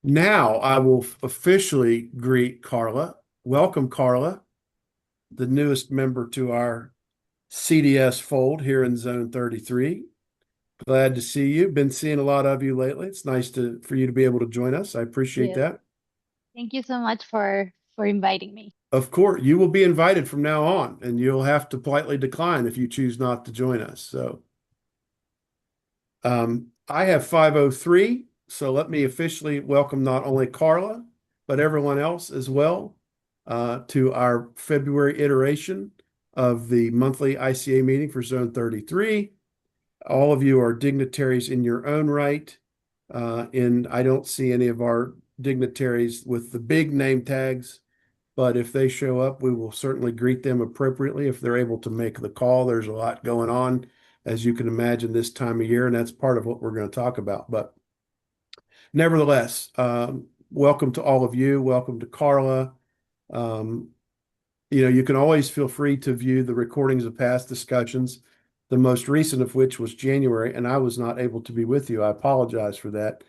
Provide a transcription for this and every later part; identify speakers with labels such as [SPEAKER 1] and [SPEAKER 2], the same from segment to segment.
[SPEAKER 1] Now I will officially greet Carla. Welcome, Carla, the newest member to our CDS fold here in Zone 33. Glad to see you. Been seeing a lot of you lately. It's nice for you to be able to join us. I appreciate
[SPEAKER 2] Yes.
[SPEAKER 1] that.
[SPEAKER 2] Thank you so much for inviting me.
[SPEAKER 1] Of course, you will be invited from now on, and you'll have to politely decline if you choose not to join us. I have 503, so let me officially welcome not only Carla, but everyone else as well to our February iteration of the monthly ICA meeting for Zone 33. All of you are dignitaries in your own right, and I don't see any of our dignitaries with the big name tags, but if they show up, we will certainly greet them appropriately if they're able to make the call. There's a lot going on, as you can imagine, this time of year, and that's part of what we're going to talk about. But nevertheless, welcome to all of you. Welcome to Carla. Um, you can always feel free to view the recordings of past discussions, the most recent of which was January, and I was not able to be with you. I apologize for that.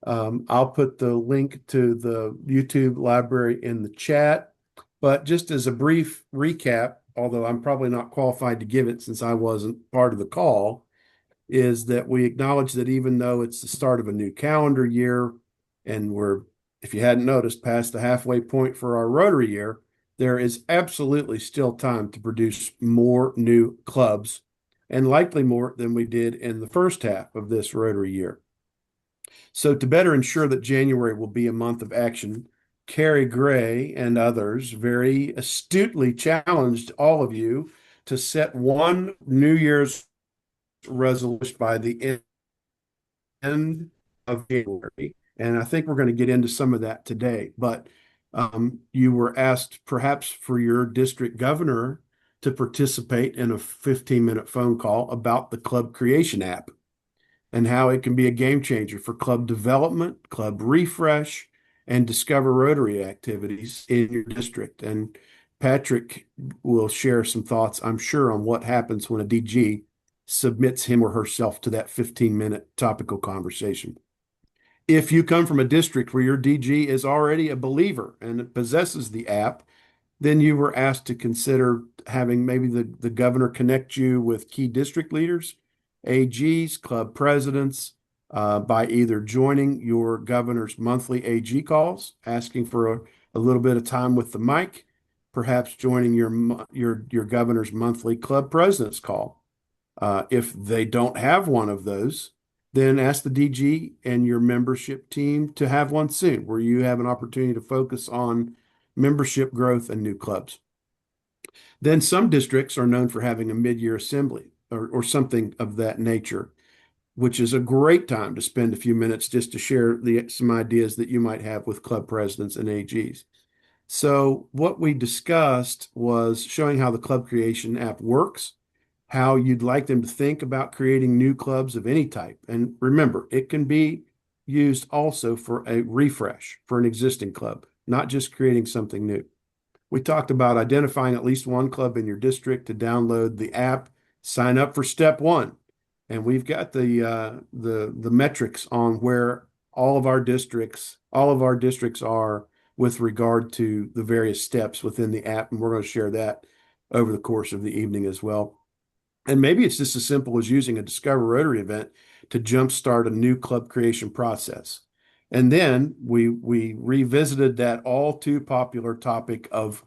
[SPEAKER 1] I'll put the link to the YouTube library in the chat. But just as a brief recap, although I'm probably not qualified to give it since I wasn't part of the call, is that we acknowledge that even though it's the start of a new calendar year and we're, if you hadn't noticed, past the halfway point for our Rotary year, there is absolutely still time to produce more new clubs and likely more than we did in the first half of this Rotary year. So, to better ensure that January will be a month of action, Carrie Gray and others very astutely challenged all of you to set one New Year's resolution by the end of January. And I think we're going to get into some of that today. But you were asked perhaps for your district governor to participate in a 15-minute phone call about the Club Creation app and how it can be a game changer for club development, club refresh, and discover Rotary activities in your district. And Patrick will share some thoughts, I'm sure, on what happens when a DG submits him or herself to that 15-minute topical conversation. If you come from a district where your DG is already a believer and possesses the app, then you were asked to consider having maybe the governor connect you with key district leaders, AGs, club presidents, by either joining your governor's monthly AG calls, asking for a little bit of time with the mic, perhaps joining your governor's monthly club president's call. If they don't have one of those, then ask the DG and your membership team to have one soon, where you have an opportunity to focus on membership growth and new clubs. Then some districts are known for having a mid-year assembly or something of that nature, which is a great time to spend a few minutes just to share some ideas that you might have with club presidents and AGs. So what we discussed was showing how the Club Creation app works, how you'd like them to think about creating new clubs of any type. And remember, it can be used also for a refresh for an existing club, not just creating something new. We talked about identifying at least one club in your district to download the app, sign up for step one. And we've got the metrics on where all of our districts are with regard to the various steps within the app, and we're going to share that over the course of the evening as well. And maybe it's just as simple as using a Discover Rotary event to jumpstart a new club creation process. And then we revisited that all too popular topic of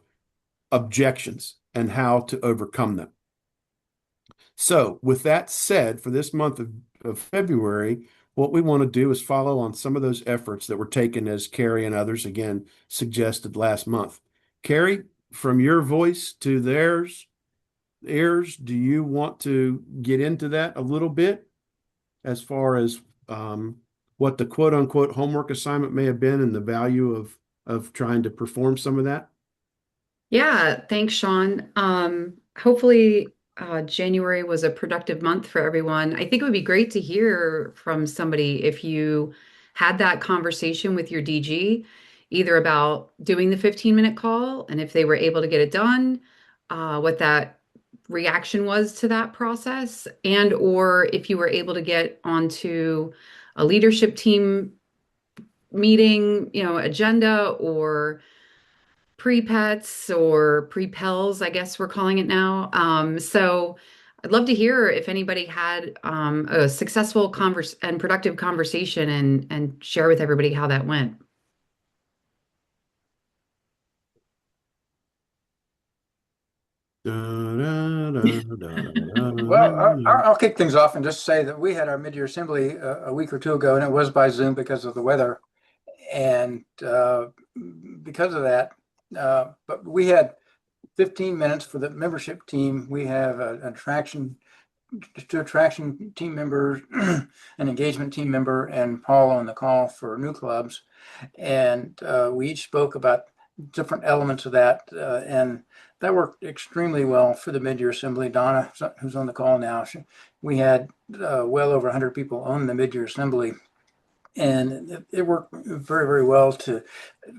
[SPEAKER 1] objections and how to overcome them. So, with that said, for this month of February, what we want to do is follow on some of those efforts that were taken, as Carrie and others again suggested last month. Carrie, from your voice to theirs, ears, do you want to get into that a little bit as far as what the quote unquote homework assignment may have been and the value of trying to perform some of that?
[SPEAKER 3] Yeah, thanks, Sean. Hopefully, January was a productive month for everyone. I think it would be great to hear from somebody if you had that conversation with your DG, either about doing the 15-minute call and if they were able to get it done, what that reaction was to that process, and or if you were able to get onto a leadership team meeting, agenda or pre-pets or pre-pels, I guess we're calling it now. So I'd love to hear if anybody had a successful converse and productive conversation and share with everybody how that went.
[SPEAKER 4] Well, I'll kick things off and just say that we had our mid-year assembly a week or two ago, and it was by Zoom because of the weather. And because of that, but we had 15 minutes for the membership team. We have an attraction, two attraction team members, an engagement team member, and Paul on the call for new clubs. And we each spoke about different elements of that. And that worked extremely well for the mid-year assembly. Donna, who's on the call now, we had well over 100 people on the mid-year assembly. And it worked very, very well to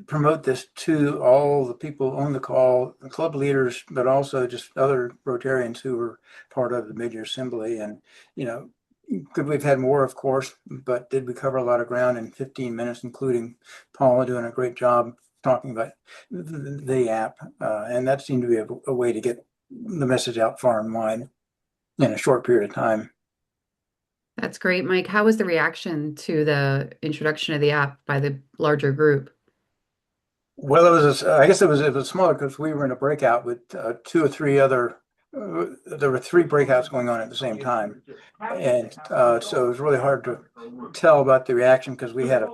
[SPEAKER 4] promote this to all the people on the call, the club leaders, but also just other Rotarians who were part of the mid-year assembly. And, could we've had more, of course, but did we cover a lot of ground in 15 minutes, including Paula doing a great job talking about the app. And that seemed to be a way to get the message out far and wide in a short period of time.
[SPEAKER 3] That's great, Mike. How was the reaction to the introduction of the app by the larger group?
[SPEAKER 4] Well, I guess it was smaller because we were in a breakout with two or three other. There were three breakouts going on at the same time, and so it was really hard to tell about the reaction because we had a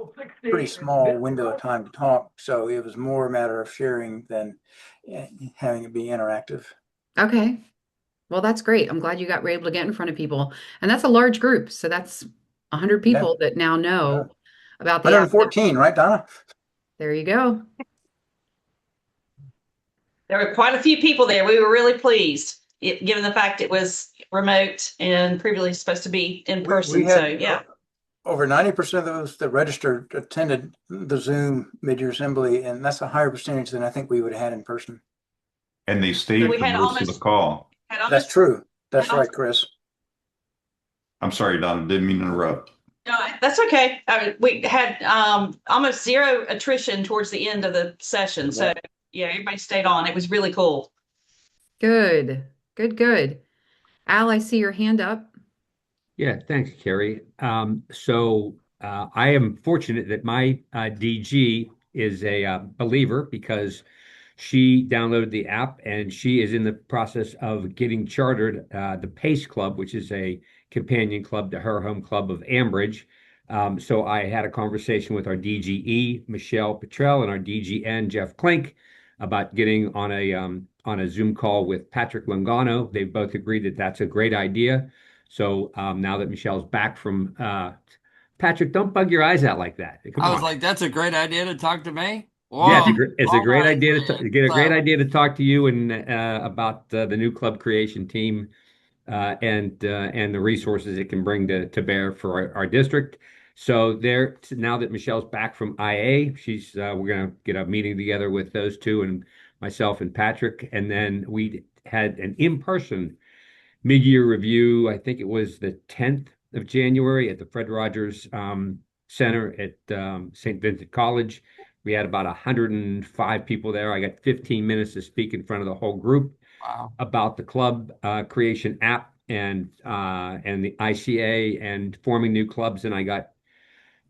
[SPEAKER 4] pretty small window of time to talk. So it was more a matter of sharing than having it be interactive.
[SPEAKER 3] Okay. Well, that's great. I'm glad were able to get in front of people. And that's a large group. So that's 100
[SPEAKER 4] Yeah,
[SPEAKER 3] people that now know about the app.
[SPEAKER 4] 114, right, Donna?
[SPEAKER 3] There you go.
[SPEAKER 5] There were quite a few people there. We were really pleased, given the fact it was remote and previously supposed to be in person.
[SPEAKER 4] We had
[SPEAKER 5] So, yeah.
[SPEAKER 4] over 90% of those that registered attended the Zoom mid-year assembly, and that's a higher percentage than I think we would have had in person.
[SPEAKER 6] And they stayed
[SPEAKER 5] we
[SPEAKER 6] for
[SPEAKER 5] had
[SPEAKER 6] most of the call.
[SPEAKER 4] That's true. That's right, Chris.
[SPEAKER 6] I'm sorry, Don, didn't mean to interrupt.
[SPEAKER 5] No, that's okay. We had almost zero attrition towards the end of the session. So, yeah, everybody stayed on. It was really cool.
[SPEAKER 3] Good. Good, good. Al, I see your hand up.
[SPEAKER 7] Yeah, thanks, Carrie. I am fortunate that my DG is a believer because she downloaded the app and she is in the process of getting chartered the PACE Club, which is a companion club to her home club of Ambridge. So I had a conversation with our DGE, Michelle Petrell, and our DGN, Jeff Klink, about getting on a Zoom call with Patrick Longano. They both agreed that that's a great idea. So now that Michelle's back from Patrick, don't bug your eyes out like that. Come
[SPEAKER 8] I was
[SPEAKER 7] on.
[SPEAKER 8] like, that's a great idea to talk to me. Whoa.
[SPEAKER 7] Yeah, it's a
[SPEAKER 8] All
[SPEAKER 7] great
[SPEAKER 8] right,
[SPEAKER 7] idea
[SPEAKER 8] man.
[SPEAKER 7] to get a great
[SPEAKER 8] So,
[SPEAKER 7] idea to talk to you and about the new club creation team and the resources it can bring to bear for our district. So now that Michelle's back from IA, we're gonna get a meeting together with those two and myself and Patrick, and then we had an in-person mid-year review. I think it was the 10th of January at the Fred Rogers Center at St. Vincent College. We had about 105 people there. I got 15 minutes to speak in front of the whole group
[SPEAKER 8] wow.
[SPEAKER 7] about the club creation app and the ICA and forming new clubs. And I got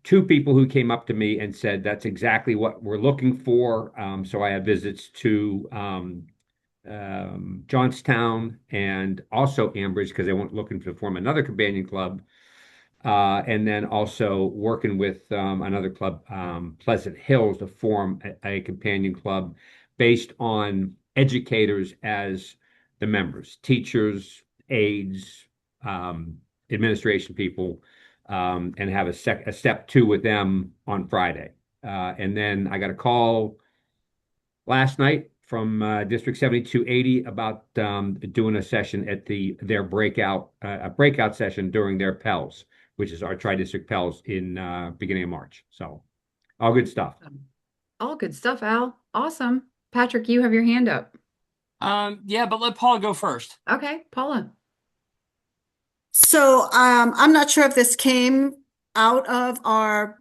[SPEAKER 7] two people who came up to me and said that's exactly what we're looking for. So I have visits to Johnstown and also Ambridge because they weren't looking to form another companion club. And then also working with another club, Pleasant Hills, to form a companion club based on educators as the members, teachers, aides, administration people, and have a step two with them on Friday. And then I got a call last night from District 7280 about doing a session at their breakout session during their PELS, which is our tri-district PELS in beginning of March. So all good stuff.
[SPEAKER 3] All good stuff, Al. Awesome. Patrick, you have your hand up.
[SPEAKER 8] Yeah, but let Paula go first.
[SPEAKER 3] Okay, Paula.
[SPEAKER 9] So I'm not sure if this came out of our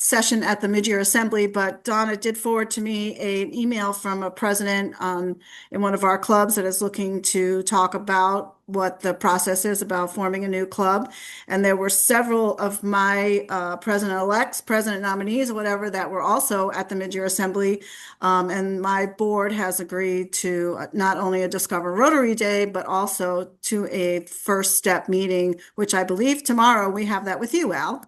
[SPEAKER 9] session at the mid-year assembly, but Donna did forward to me an email from a president in one of our clubs that is looking to talk about what the process is about forming a new club. And there were several of my president-elects, president nominees, whatever, that were also at the mid-year assembly. And my board has agreed to not only a Discover Rotary Day, but also to a first step meeting, which I believe tomorrow we have that with you, Al,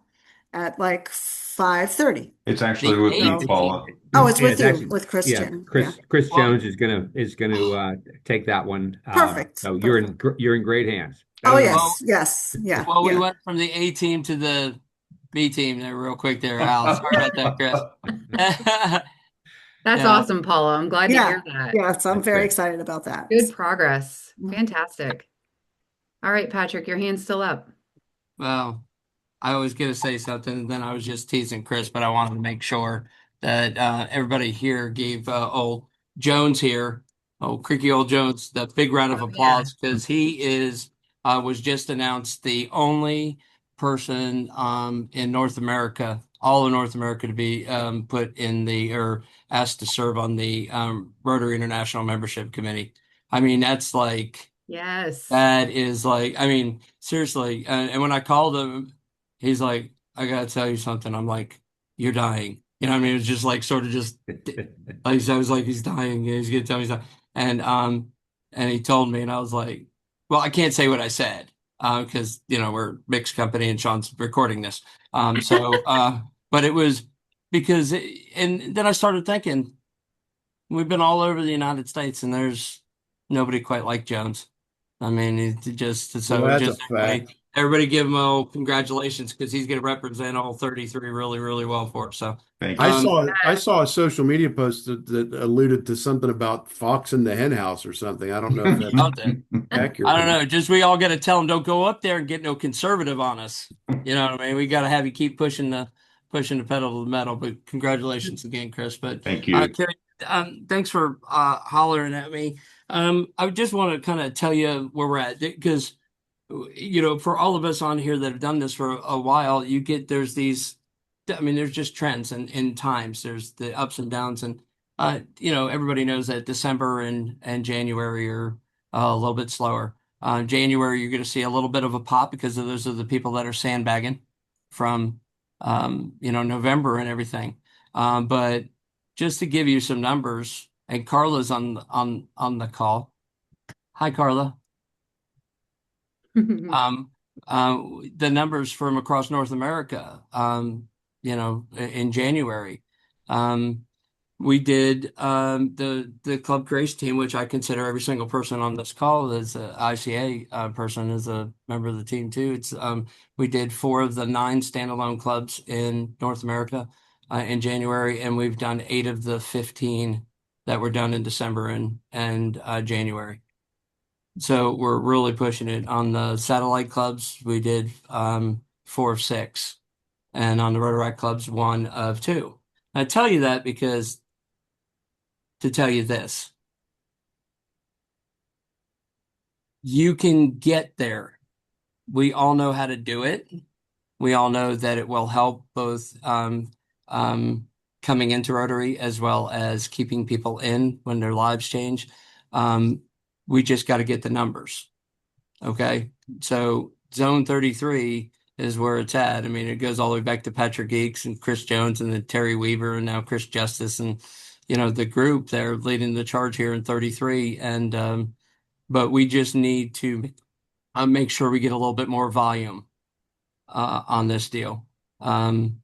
[SPEAKER 9] at like 5:30.
[SPEAKER 6] It's actually
[SPEAKER 8] The
[SPEAKER 6] with me,
[SPEAKER 8] 18th.
[SPEAKER 6] Paula.
[SPEAKER 9] Oh, it's with you,
[SPEAKER 7] actually,
[SPEAKER 9] with Christian. Yeah.
[SPEAKER 7] Chris
[SPEAKER 8] Well-
[SPEAKER 7] Jones is gonna take that one.
[SPEAKER 9] Perfect,
[SPEAKER 7] So
[SPEAKER 9] perfect.
[SPEAKER 7] you're in great hands.
[SPEAKER 9] Oh,
[SPEAKER 8] Well-
[SPEAKER 9] yes, yeah,
[SPEAKER 8] Well, we
[SPEAKER 9] yeah.
[SPEAKER 8] went from the A team to the B team there real quick there, Al. Sorry about that, Chris.
[SPEAKER 3] That's
[SPEAKER 8] Yeah.
[SPEAKER 3] awesome, Paula. I'm glad to
[SPEAKER 9] Yeah,
[SPEAKER 3] hear that.
[SPEAKER 9] yes, I'm
[SPEAKER 6] That's
[SPEAKER 9] very
[SPEAKER 6] great.
[SPEAKER 9] excited about that.
[SPEAKER 3] Good progress.
[SPEAKER 9] Mhm.
[SPEAKER 3] Fantastic. All right, Patrick, your hand's still up.
[SPEAKER 8] Well, I was going to say something, and then I was just teasing Chris, but I wanted to make sure that everybody here gave old Jones here, old creaky old Jones, the big round of
[SPEAKER 3] Oh, yeah.
[SPEAKER 8] applause because he was just announced the only person in North America, all of North America, to be put in or asked to serve on the Rotary International Membership Committee. I mean, that's like.
[SPEAKER 3] Yes.
[SPEAKER 8] That is like, I mean, seriously. And when I called him, he's like, I gotta tell you something. I'm like, you're dying. You know what I mean? It was just like sort of just like I was like, he's dying. He's gonna tell me something. And he told me, and I was like, well, I can't say what I said because we're mixed company and Sean's recording this. But it was because, and then I started thinking, we've been all over the United States, and there's nobody quite like Jones. I mean,
[SPEAKER 1] Well, that's a fact.
[SPEAKER 8] everybody give him a congratulations because he's going to represent all 33 really, really well for us. So
[SPEAKER 6] Thank
[SPEAKER 1] I
[SPEAKER 6] you.
[SPEAKER 1] saw a social media post that alluded to something about Fox in the hen house or something. I don't know if that's
[SPEAKER 8] out there.
[SPEAKER 1] accurate.
[SPEAKER 8] I don't know. Just we all got to tell him don't go up there and get no conservative on us. You know what I mean? We got to have you keep pushing the pedal to the metal. But congratulations again, Chris. But
[SPEAKER 6] Thank you.
[SPEAKER 8] Carrie, thanks for hollering at me. I just want to kind of tell you where we're at because for all of us on here that have done this for a while, there's just trends and in times. There's the ups and downs, and everybody knows that December and January are a little bit slower. January, you're going to see a little bit of a pop because those are the people that are sandbagging from November and everything. But just to give you some numbers, and Carla's on the call. Hi, Carla. The numbers from across North America, in January, we did the Club Grace team, which I consider every single person on this call as a ICA person, is a member of the team too. It's we did 4 of the 9 standalone clubs in North America in January, and we've done 8 of the 15 that were done in December and January. So we're really pushing it. On the satellite clubs, we did 4 of 6, and on the Rotaract clubs, 1 of 2. I tell you that because to tell you this, you can get there. We all know how to do it. We all know that it will help both coming into Rotary as well as keeping people in when their lives change. We just got to get the numbers. Okay. So zone 33 is where it's at. I mean, it goes all the way back to Patrick Geeks and Chris Jones and then Terry Weaver and now Chris Justice and, the group they're leading the charge here in 33. And, but we just need to make sure we get a little bit more volume on this deal. It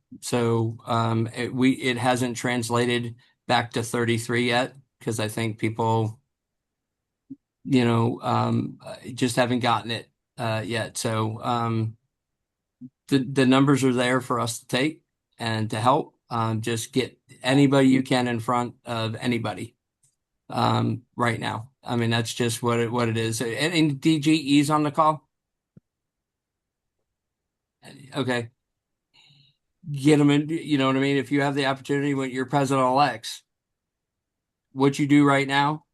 [SPEAKER 8] hasn't translated back to 33 yet because I think people just haven't gotten it yet. So the numbers are there for us to take and to help. Just get anybody you can in front of anybody right now. I mean, that's just what it is. Any DGEs on the call? Okay. Get them in, you know what I mean? If you have the opportunity when you're president-elect, what they do right now,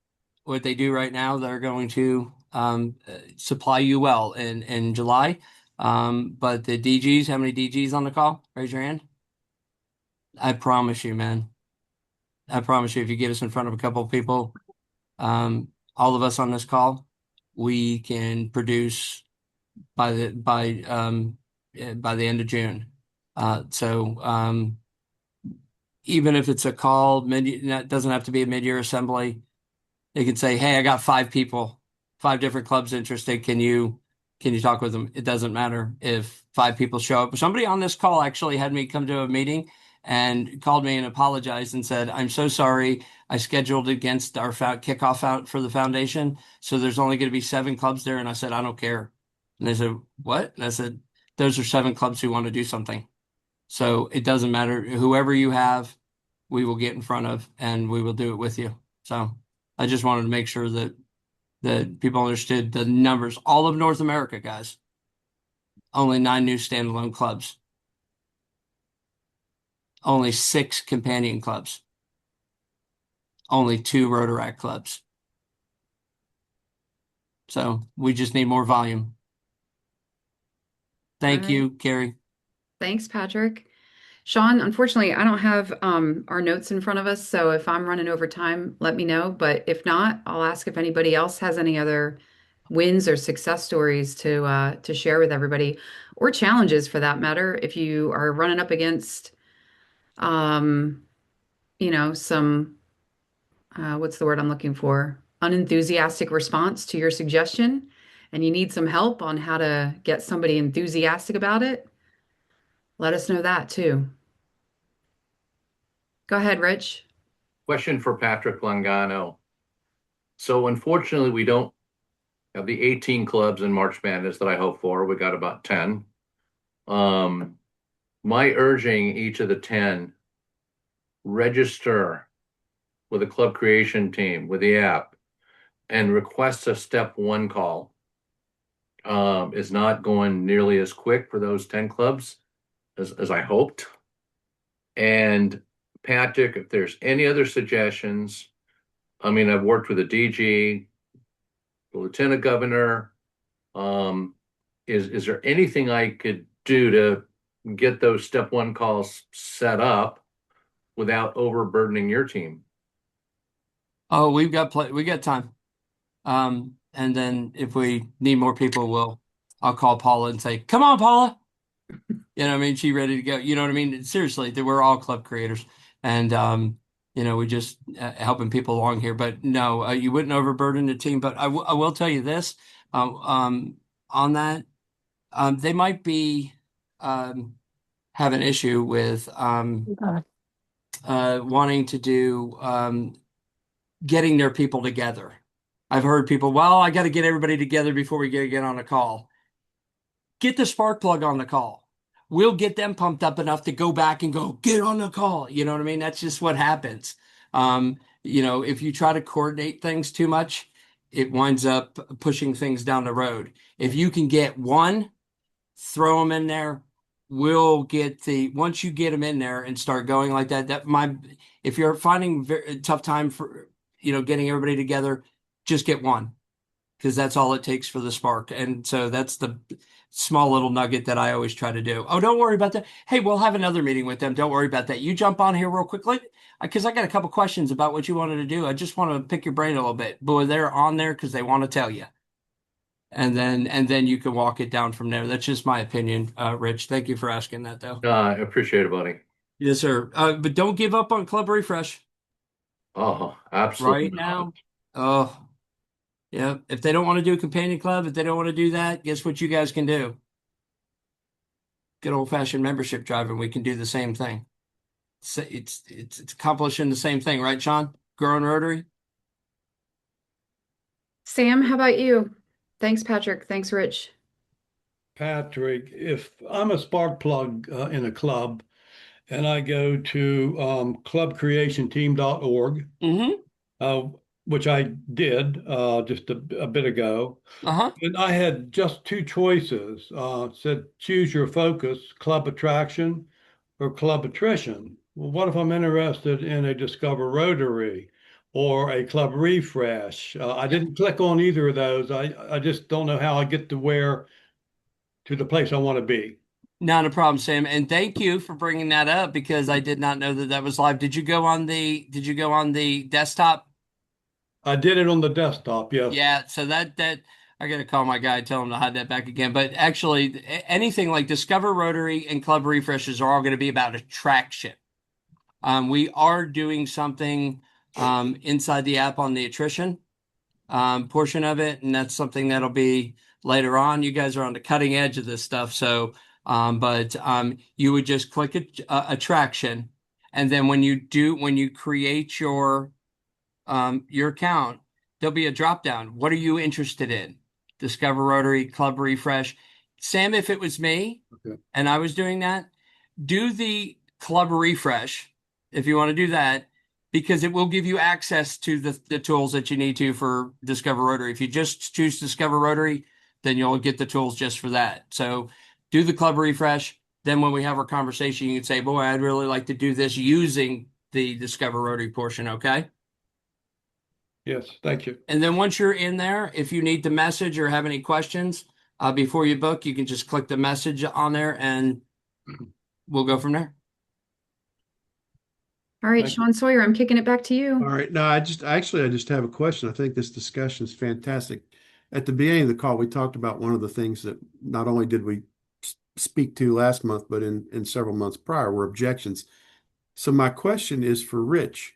[SPEAKER 8] they're going to supply you well in July. But the DGs, how many DGs on the call? Raise your hand. I promise you, man. I promise you, if you get us in front of a couple of people, all of us on this call, we can produce by the end of June. So even if it's a call, that doesn't have to be a mid-year assembly. They can say, "Hey, I got 5 people, 5 different clubs interested. Can you talk with them?" It doesn't matter if 5 people show up. Somebody on this call actually had me come to a meeting and called me and apologized and said, "I'm so sorry. I scheduled against our kickoff out for the foundation, so there's only going to be 7 clubs there." And I said, "I don't care." And they said, "What?" And I said, "Those are 7 clubs who want to do something. So it doesn't matter. Whoever you have, we will get in front of and we will do it with you." So I just wanted to make sure that people understood the numbers. All of North America, guys. Only 9 new standalone clubs. Only 6 companion clubs. Only 2 Rotaract clubs. So we just need more volume. Thank
[SPEAKER 3] All right.
[SPEAKER 8] you, Carrie.
[SPEAKER 3] Thanks, Patrick. Sean, unfortunately, I don't have our notes in front of us, so if I'm running over time, let me know. But if not, I'll ask if anybody else has any other wins or success stories to share with everybody, or challenges for that matter. If you are running up against, um, some what's the word I'm looking for? Unenthusiastic response to your suggestion, and you need some help on how to get somebody enthusiastic about it, let us know that too. Go ahead, Rich.
[SPEAKER 10] Question for Patrick Langano. So unfortunately, we don't have the 18 clubs in March Madness that I hope for. We got about 10. My urging each of the 10 register with a club creation team with the app and request a step 1 call is not going nearly as quick for those 10 clubs as I hoped. And Patrick, if there's any other suggestions, I mean, I've worked with the DG, the lieutenant governor. Is there anything I could do to get those step 1 calls set up without overburdening your team?
[SPEAKER 8] Oh, we got time. And then if we need more people, I'll call Paula and say, "Come on, Paula." You know what I mean? She ready to go. You know what I mean? Seriously, we're all club creators. And, we just helping people along here. But no, you wouldn't overburden the team. But I will tell you this on that. They might be have an issue with wanting to do getting their people together. I've heard people, "Well, I got to get everybody together before we get on a call." Get the spark plug on the call. We'll get them pumped up enough to go back and go, "Get on the call." You know what I mean? That's just what happens. If you try to coordinate things too much, it winds up pushing things down the road. If you can get one, throw them in there. Once you get them in there and start going like that, if you're finding a tough time for, getting everybody together, just get one, because that's all it takes for the spark. And so that's the small little nugget that I always try to do. Oh, don't worry about that. Hey, we'll have another meeting with them. Don't worry about that. You jump on here real quickly, because I got a couple questions about what you wanted to do. I just want to pick your brain a little bit. Boy, they're on there because they want to tell you. And then you can walk it down from there. That's just my opinion, Rich. Thank you for asking that, though.
[SPEAKER 10] I appreciate it, buddy.
[SPEAKER 8] Yes, sir. But don't give up on Club Refresh
[SPEAKER 10] Oh, absolutely
[SPEAKER 8] right now. Oh, yeah. If they don't want to do a companion club, if they don't want to do that, guess what you guys can do? Good old-fashioned membership drive, and we can do the same thing. It's accomplishing the same thing, right, Sean? Growing Rotary.
[SPEAKER 3] Sam, how about you? Thanks, Patrick. Thanks, Rich.
[SPEAKER 11] Patrick, if I'm a spark plug in a club and I go to clubcreationteam.org, which I did just a bit ago, and I had just 2 choices. Said, choose your focus, club attraction or club attrition. Well, what if I'm interested in a Discover Rotary or a club refresh? I didn't click on either of those. I just don't know how I get to the place I want to be.
[SPEAKER 8] Not a problem, Sam. And thank you for bringing that up because I did not know that that was live. Did you go on the desktop?
[SPEAKER 11] I did it on the desktop, yes.
[SPEAKER 8] Yeah, so that I gotta call my guy, tell him to hide that back again. But actually, anything like Discover Rotary and Club Refreshes are all going to be about attraction. We are doing something inside the app on the attrition portion of it, and that's something that'll be later on. You guys are on the cutting edge of this stuff, so but you would just click attraction, and then when you create your account, there'll be a drop down. What are you interested in? Discover Rotary, Club Refresh. Sam, if it was me and I was doing that, do the Club Refresh if you want to do that, because it will give you access to the tools that you need to for Discover Rotary. If you just choose Discover Rotary, then you'll get the tools just for that. So do the Club Refresh. Then when we have our conversation, you can say, boy, I'd really like to do this using the Discover Rotary portion. Okay.
[SPEAKER 11] Yes, thank you.
[SPEAKER 8] And then once you're in there, if you need to message or have any questions before you book, you can just click the message on there and we'll go from there.
[SPEAKER 3] All right,
[SPEAKER 11] Thank
[SPEAKER 3] Sean Sawyer, I'm kicking it back to you.
[SPEAKER 1] All right. No, I just have a question. I think this discussion is fantastic. At the beginning of the call, we talked about one of the things that not only did we speak to last month, but in several months prior were objections. So my question is for Rich.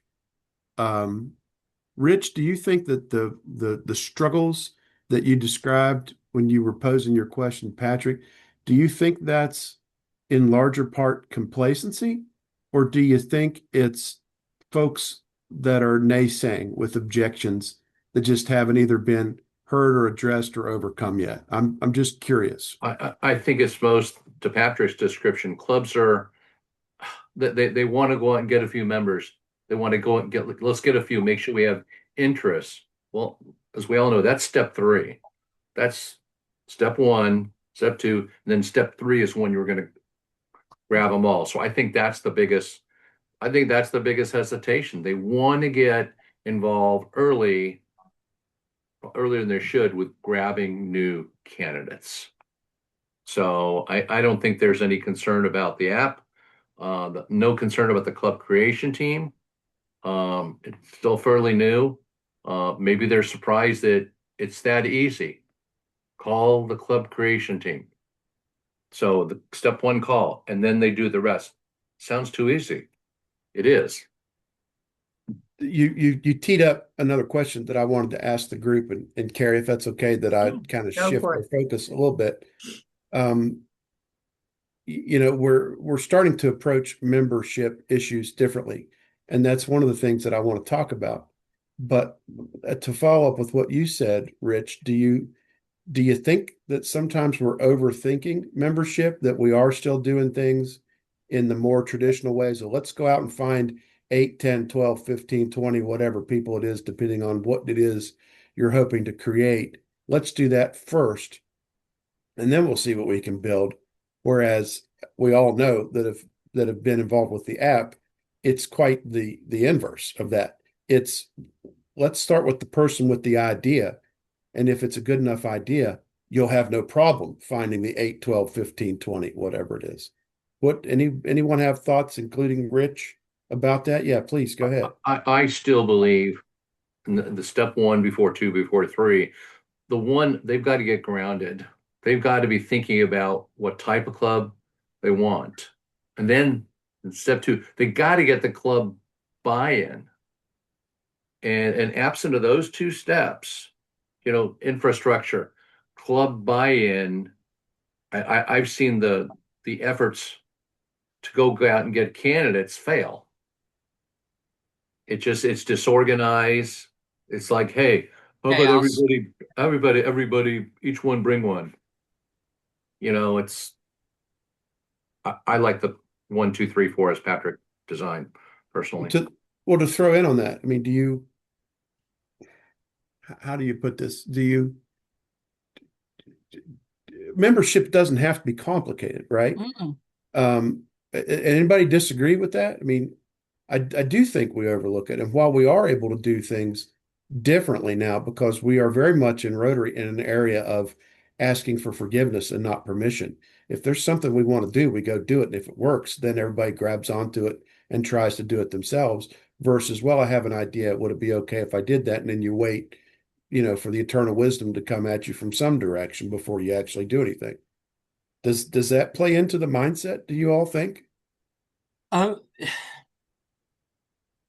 [SPEAKER 1] Rich, do you think that the struggles that you described when you were posing your question, Patrick, do you think that's in larger part complacency, or do you think it's folks that are naysaying with objections that just haven't either been heard or addressed or overcome yet? I'm just curious.
[SPEAKER 10] I think it's most, to Patrick's description, clubs are, they want to go out and get a few members. They want to go out and let's get a few, make sure we have interest. Well, as we all know, that's step 3. That's step 1, step 2, and then step 3 is when you're going to grab them all. So I think that's the biggest hesitation. They want to get involved earlier than they should with grabbing new candidates. So I don't think there's any concern about the app, no concern about the club creation team. It's still fairly new. Maybe they're surprised that it's that easy. Call the club creation team. So the step 1 call, and then they do the rest. Sounds too easy. It is.
[SPEAKER 1] You teed up another question that I wanted to ask the group, and Carrie, if that's okay, that I kind of
[SPEAKER 3] Go
[SPEAKER 1] shift
[SPEAKER 3] for
[SPEAKER 1] our
[SPEAKER 3] it.
[SPEAKER 1] focus a little bit. We're starting to approach membership issues differently, and that's one of the things that I want to talk about. But to follow up with what you said, Rich, do you think that sometimes we're overthinking membership, that we are still doing things in the more traditional ways? So let's go out and find 8, 10, 12, 15, 20, whatever people it is, depending on what it is you're hoping to create. Let's do that first, and then we'll see what we can build. Whereas we all know that have been involved with the app, it's quite the inverse of that. It's let's start with the person with the idea. And if it's a good enough idea, you'll have no problem finding the 8, 12, 15, 20, whatever it is. Anyone have thoughts, including Rich, about that? Yeah, please go ahead.
[SPEAKER 10] I still believe in the step 1 before 2, before 3, the one, they've got to get grounded. They've got to be thinking about what type of club they want. And then in step 2, they got to get the club buy-in. And absent of those 2 steps, infrastructure, club buy-in, I've seen the efforts to go out and get candidates fail. It's disorganized. It's like, hey, how about everybody, each one bring one. I like the 1, 2, 3, 4 as Patrick designed personally.
[SPEAKER 1] To throw in on that, I mean, how do you put this? Membership doesn't have to be complicated, right? Anybody disagree with that? I mean, I do think we overlook it. And while we are able to do things differently now, because we are very much in Rotary in an area of asking for forgiveness and not permission. if there's something we want to do, we go do it. And if it works, then everybody grabs onto it and tries to do it themselves versus, well, I have an idea. Would it be okay if I did that? And then you wait, for the eternal wisdom to come at you from some direction before you actually do anything. Does that play into the mindset, do you all think?
[SPEAKER 8] Um,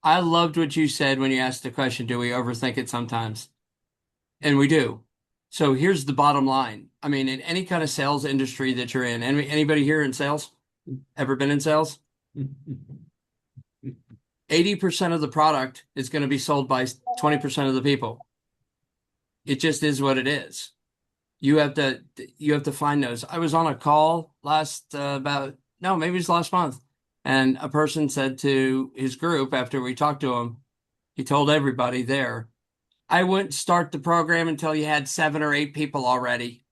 [SPEAKER 8] I loved what you said when you asked the question, do we overthink it sometimes? And we do. So here's the bottom line. I mean, in any kind of sales industry that you're in, anybody here in sales? Ever been in sales? 80% of the product is going to be sold by 20% of the people. It just is what it is. You have to find those. I was on a call last maybe it was last month, and a person said to his group after we talked to him, he told everybody there, I wouldn't start the program until you had 7 or 8 people already.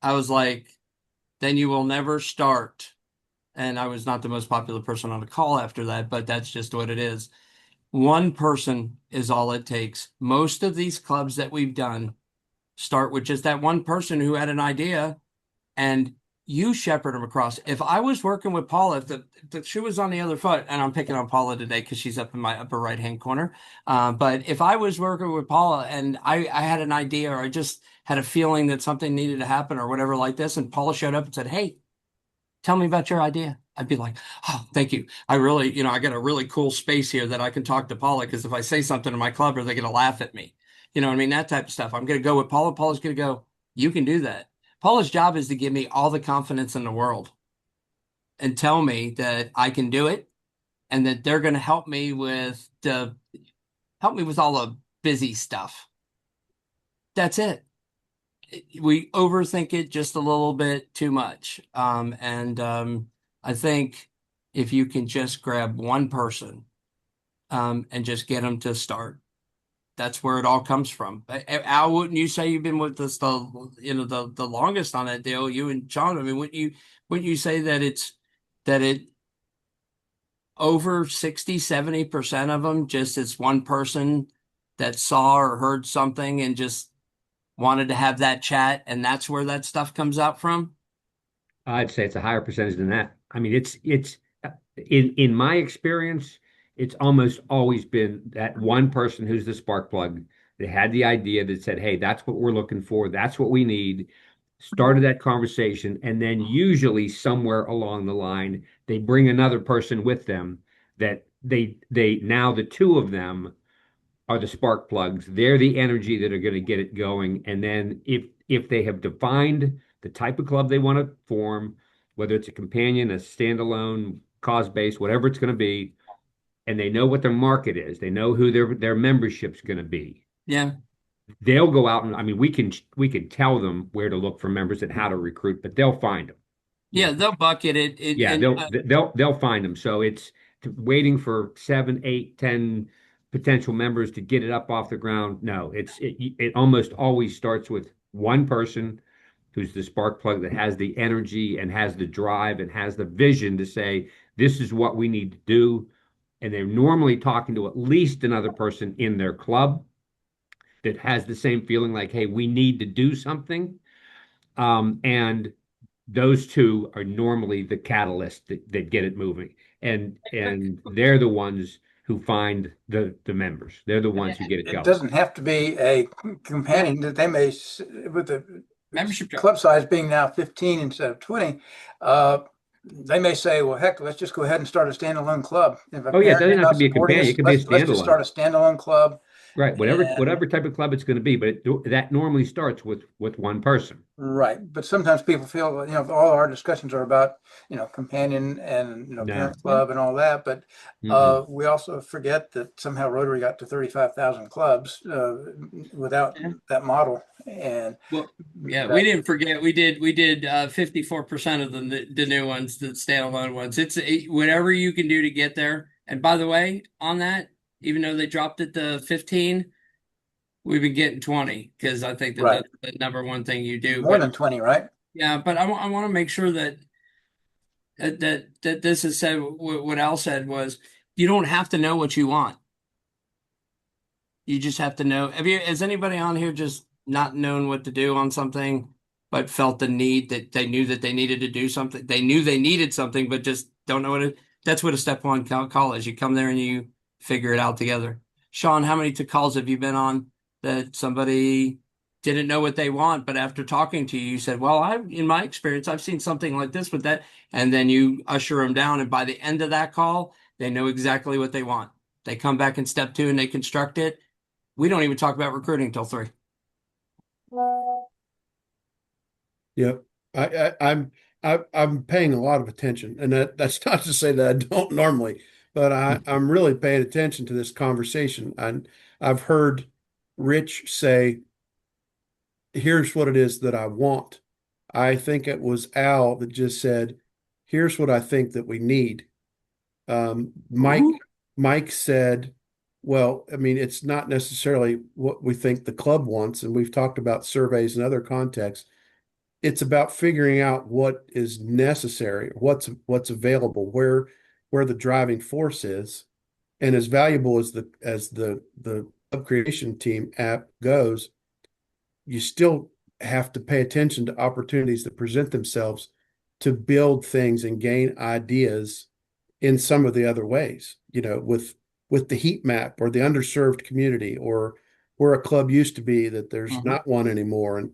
[SPEAKER 8] I was like, then you will never start. And I was not the most popular person on the call after that, but that's just what it is. One person is all it takes. Most of these clubs that we've done start with just that one person who had an idea, and you shepherd them across. If I was working with Paula, if the shoe was on the other foot, and I'm picking on Paula today because she's up in my upper right-hand corner, but if I was working with Paula and I had an idea, or I just had a feeling that something needed to happen or whatever like this, and Paula showed up and said, hey, tell me about your idea, I'd be like, oh, thank you. I really, I got a really cool space here that I can talk to Paula, because if I say something in my club, are they going to laugh at me? You know what I mean? That type of stuff. I'm going to go with Paula. Paula's going to go, you can do that. Paula's job is to give me all the confidence in the world and tell me that I can do it, and that they're going to help me with all the busy stuff. That's it. We overthink it just a little bit too much. I think if you can just grab one person and just get them to start, that's where it all comes from. Al, wouldn't you say you've been with us the longest on that deal, you and John? I mean, wouldn't you say that it over 60-70% of them just it's one person that saw or heard something and just wanted to have that chat, and that's where that stuff comes out from?
[SPEAKER 7] I'd say it's a higher percentage than that. I mean, it's in my experience, it's almost always been that one person who's the spark plug that had the idea that said, hey, that's what we're looking for, that's what we need, started that conversation, and then usually somewhere along the line, they bring another person with them that they now the two of them are the spark plugs. They're the energy that are going to get it going. And then if they have defined the type of club they want to form, whether it's a companion, a standalone, cause-based, whatever it's going to be, and they know what their market is, they know who their membership's going to be.
[SPEAKER 8] Yeah.
[SPEAKER 7] They'll go out and I mean we can tell them where to look for members and how to recruit, but they'll find them.
[SPEAKER 8] Yeah, they'll bucket it.
[SPEAKER 7] Yeah, they'll find them. So it's waiting for 7, 8, 10 potential members to get it up off the ground. No, it almost always starts with one person who's the spark plug that has the energy and has the drive and has the vision to say, this is what we need to do. And they're normally talking to at least another person in their club that has the same feeling like, hey, we need to do something. And those two are normally the catalyst that get it moving. And they're the ones who find the members. They're the ones who get it going.
[SPEAKER 4] It doesn't have to be a companion that they may, with the
[SPEAKER 8] membership
[SPEAKER 4] club size being now 15 instead of 20, they may say, well, heck, let's just go ahead and start a standalone club. If
[SPEAKER 7] it doesn't have to be a companion. It could be a standalone.
[SPEAKER 4] Let's just start a standalone club.
[SPEAKER 7] Right, whatever type of club it's going to be, but that normally starts with one person.
[SPEAKER 4] Right, but sometimes people feel, all our discussions are about, companion and parent club and all that, but we also forget that somehow Rotary got to 35,000 clubs without that model. And
[SPEAKER 8] we didn't forget we did 54% of the new ones, the standalone ones. It's whatever you can do to get there. And by the way, on that, even though they dropped it to 15, we've been getting 20 because I think that's the number one thing you do.
[SPEAKER 4] More than 20, right?
[SPEAKER 8] Yeah, but I want to make sure that this is said. What Al said was, you don't have to know what you want. You just have to know. Has anybody on here just not known what to do on something but felt the need that they knew that they needed to do something. They knew they needed something, but just don't know that's what a step one call is. You come there and you figure it out together. Sean, how many calls have you been on that somebody didn't know what they want, but after talking to you, you said, well, in my experience, I've seen something like this with that. And then you usher them down. And by the end of that call, they know exactly what they want. They come back in step two and they construct it. We don't even talk about recruiting until 3.
[SPEAKER 1] Yep. I'm paying a lot of attention, and that's not to say that I don't normally, but I'm really paying attention to this conversation. And I've heard Rich say, here's what it is that I want. I think it was Al that just said, here's what I think that we need. Mike said, well, I mean, it's not necessarily what we think the club wants, and we've talked about surveys and other contexts. It's about figuring out what is necessary, what's available, where the driving force is. And as valuable as the club creation team app goes, you still have to pay attention to opportunities that present themselves to build things and gain ideas in some of the other ways, with the heat map or the underserved community or where a club used to be that there's not one anymore. And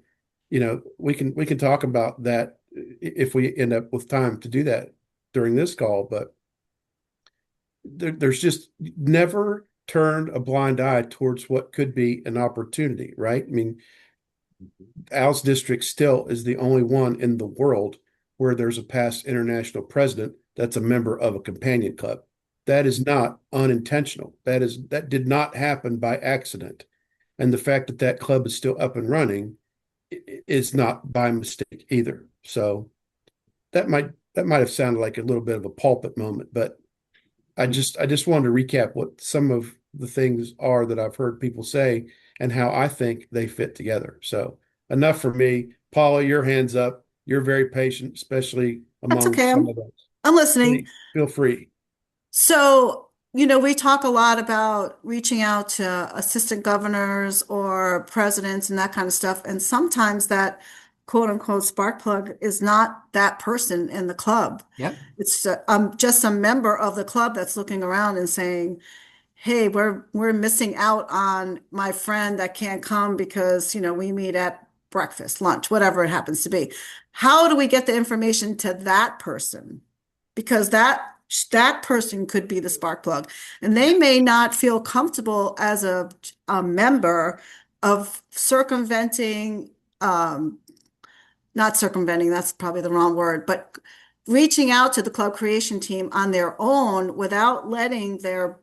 [SPEAKER 1] we can talk about that if we end up with time to do that during this call, but there's just never turned a blind eye towards what could be an opportunity, right? I mean, Al's district still is the only one in the world where there's a past international president that's a member of a companion club. That is not unintentional. That did not happen by accident. And the fact that that club is still up and running is not by mistake either. So that might have sounded like a little bit of a pulpit moment, but I just wanted to recap what some of the things are that I've heard people say and how I think they fit together. So enough for me. Paula, your hand's up. You're very patient, especially
[SPEAKER 9] That's
[SPEAKER 1] among
[SPEAKER 9] okay.
[SPEAKER 1] some of us.
[SPEAKER 9] I'm listening.
[SPEAKER 1] Feel free.
[SPEAKER 9] So, we talk a lot about reaching out to assistant governors or presidents and that kind of stuff. And sometimes that quote unquote spark plug is not that person in the club.
[SPEAKER 8] Yep.
[SPEAKER 9] It's just a member of the club that's looking around and saying, hey, we're missing out on my friend that can't come because, we meet at breakfast, lunch, whatever it happens to be. How do we get the information to that person? Because that person could be the spark plug, and they may not feel comfortable as a member of circumventing, not circumventing, that's probably the wrong word, but reaching out to the club creation team on their own without letting their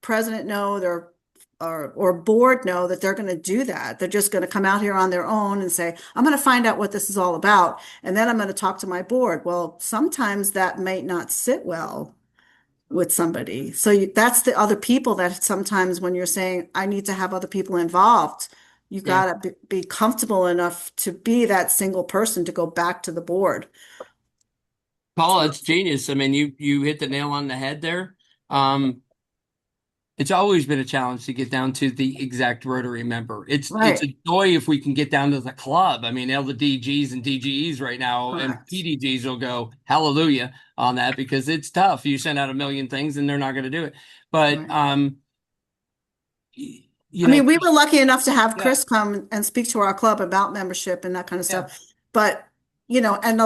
[SPEAKER 9] president know, or board know that they're going to do that. They're just going to come out here on their own and say, I'm going to find out what this is all about, and then I'm going to talk to my board. Well, sometimes that might not sit well with somebody. So that's the other people that sometimes when you're saying, I need to have other people involved, you got to be comfortable enough to be that single person to go back to the board.
[SPEAKER 8] Paula, it's genius. I mean, you hit the nail on the head there. It's always been a challenge to get down to the exact Rotary member. It's a joy if we can get down to the club. I mean, all the DGs and DGEs right now and PDGs will go hallelujah on that because it's tough. You send out a million things and they're not going to do it. But
[SPEAKER 9] we were lucky enough to have Chris come and speak to our club about membership and that kind of stuff. But and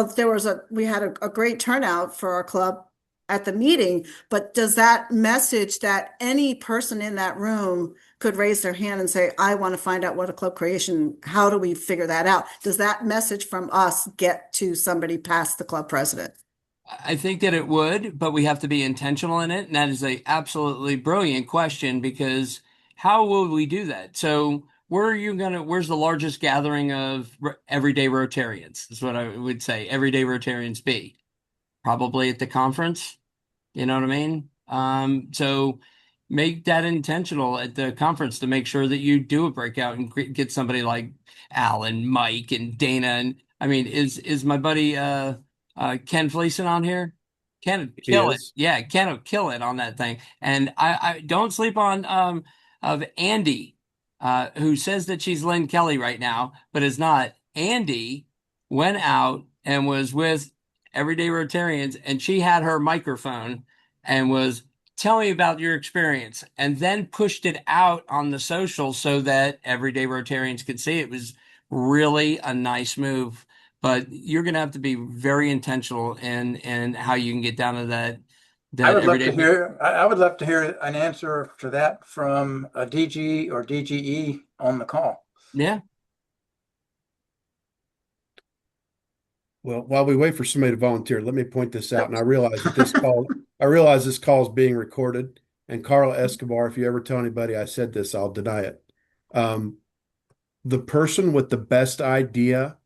[SPEAKER 9] we had a great turnout for our club at the meeting, but does that message that any person in that room could raise their hand and say, I want to find out what a club creation, how do we figure that out? Does that message from us get to somebody past the club president?
[SPEAKER 8] I think that it would, but we have to be intentional in it. And that is a absolutely brilliant question because how will we do that? So where's the largest gathering of everyday Rotarians? Is what I would say. Everyday Rotarians be. Probably at the conference, you know what I mean? So make that intentional at the conference to make sure that you do a breakout and get somebody like Al and Mike and Dana. And I mean, is my buddy Ken Fleeson on here? Ken would kill it. Yeah, Ken would kill it on that thing. And I don't sleep on of Andy, who says that she's Lynn Kelly right now, but is not. Andy went out and was with everyday Rotarians, and she had her microphone and was tell me about your experience, and then pushed it out on the social so that everyday Rotarians could see it. It was really a nice move. But you're going to have to be very intentional in how you can get down to that everyday.
[SPEAKER 4] I would love to hear an answer to that from a DG or DGE on the call.
[SPEAKER 8] Yeah.
[SPEAKER 1] Well, while we wait for somebody to volunteer, let me point this out. And I realize that I realize this call is being recorded. And Carla Escobar, if you ever tell anybody I said this, I'll deny it. The person with the best idea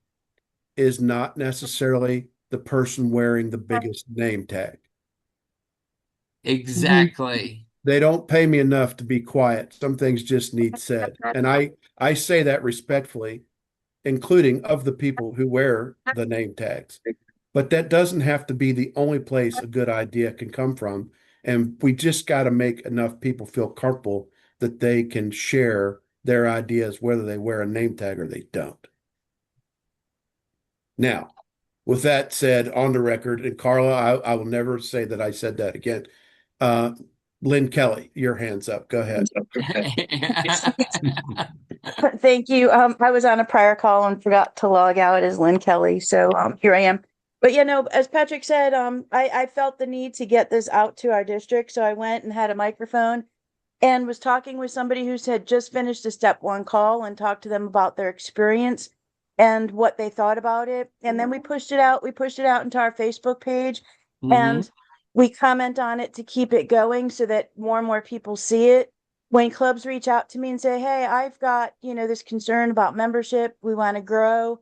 [SPEAKER 1] is not necessarily the person wearing the biggest name tag.
[SPEAKER 8] Exactly.
[SPEAKER 1] They don't pay me enough to be quiet. Some things just need said. And I say that respectfully, including of the people who wear the name tags. But that doesn't have to be the only place a good idea can come from. And we just got to make enough people feel comfortable that they can share their ideas, whether they wear a name tag or they don't. Now, with that said, on the record, and Carla, I will never say that I said that again. Lynn Kelly, your hand's up. Go ahead.
[SPEAKER 12] Thank you. I was on a prior call and forgot to log out as Lynn Kelly. So here I am. But as Patrick said, I felt the need to get this out to our district. So I went and had a microphone and was talking with somebody who had just finished a step 1 call and talked to them about their experience and what they thought about it. And then we pushed it out. We pushed it out into our Facebook page and we comment on it to keep it going so that more and more people see it. When clubs reach out to me and say, hey, I've got, this concern about membership, we want to grow.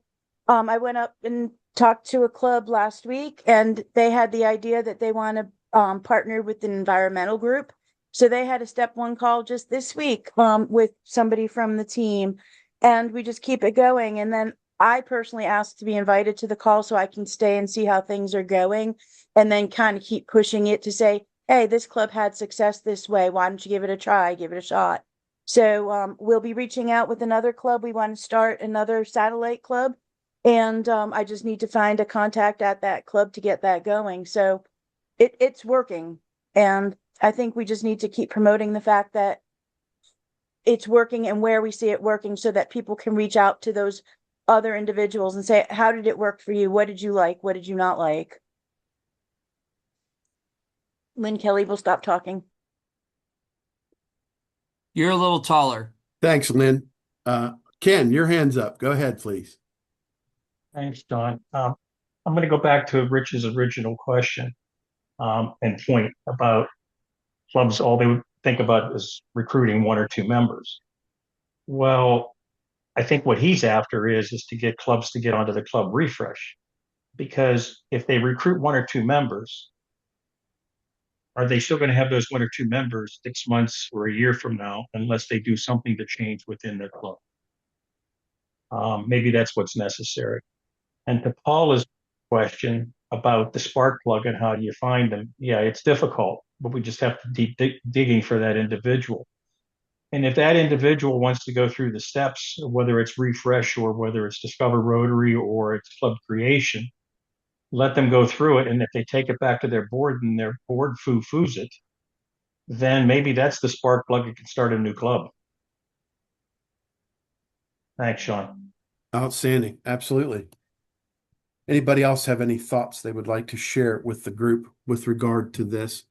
[SPEAKER 12] I went up and talked to a club last week and they had the idea that they want to partner with an environmental group. So they had a step 1 call just this week with somebody from the team and we just keep it going. And then I personally asked to be invited to the call so I can stay and see how things are going and then kind of keep pushing it to say, hey, this club had success this way. Why don't you give it a try, give it a shot? So we'll be reaching out with another club. We want to start another satellite club. And I just need to find a contact at that club to get that going. So it's working. And I think we just need to keep promoting the fact that it's working and where we see it working so that people can reach out to those other individuals and say, how did it work for you? What did you like? What did you not like? Lynn Kelly will stop talking.
[SPEAKER 8] You're a little taller.
[SPEAKER 1] Thanks, Lynn. Ken, your hand's up. Go ahead, please.
[SPEAKER 13] Thanks, Don. I'm going to go back to Rich's original question and point about clubs. All they would think about is recruiting 1 or 2 members. Well, I think what he's after is to get clubs to get onto the club refresh. Because if they recruit 1 or 2 members, are they still going to have those 1 or 2 members 6 months or a year from now, unless they do something to change within their club? Maybe that's what's necessary. And to Paula's question about the spark plug and how do you find them? Yeah, it's difficult, but we just have to keep digging for that individual. And if that individual wants to go through the steps, whether it's refresh or whether it's discover Rotary or it's club creation, let them go through it. And if they take it back to their board and their board foo-foos it, then maybe that's the spark plug that can start a new club. Thanks, Sean.
[SPEAKER 1] Outstanding. Absolutely. Anybody else have any thoughts they would like to share with the group with regard to this?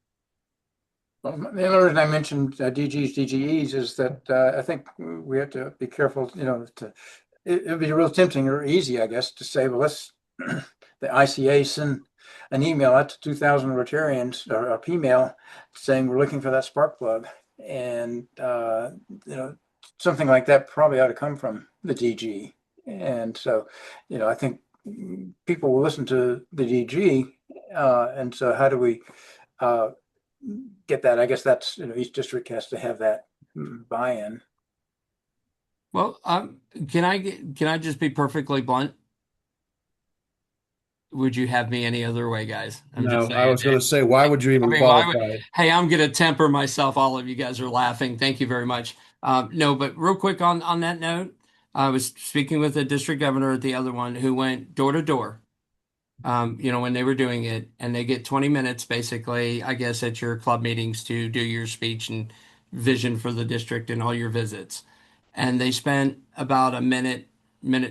[SPEAKER 4] Well, the only reason I mentioned DGs, DGEs is that I think we have to be careful, it would be real tempting or easy, I guess, to say, well, let's the ICA send an email out to 2,000 Rotarians or a email saying we're looking for that spark plug. And, something like that probably ought to come from the DG. And so, I think people will listen to the DG. And so how do we get that? I guess that's, each district has to have that buy-in.
[SPEAKER 8] Well, can I just be perfectly blunt? Would you have me any other way, guys?
[SPEAKER 1] No, I was going to say, why would you even qualify?
[SPEAKER 8] Hey, I'm going to temper myself. All of you guys are laughing. Thank you very much. No, but real quick on that note, I was speaking with the district governor at the other one who went door to door, when they were doing it, and they get 20 minutes basically, I guess, at your club meetings to do your speech and vision for the district and all your visits. And they spent about a minute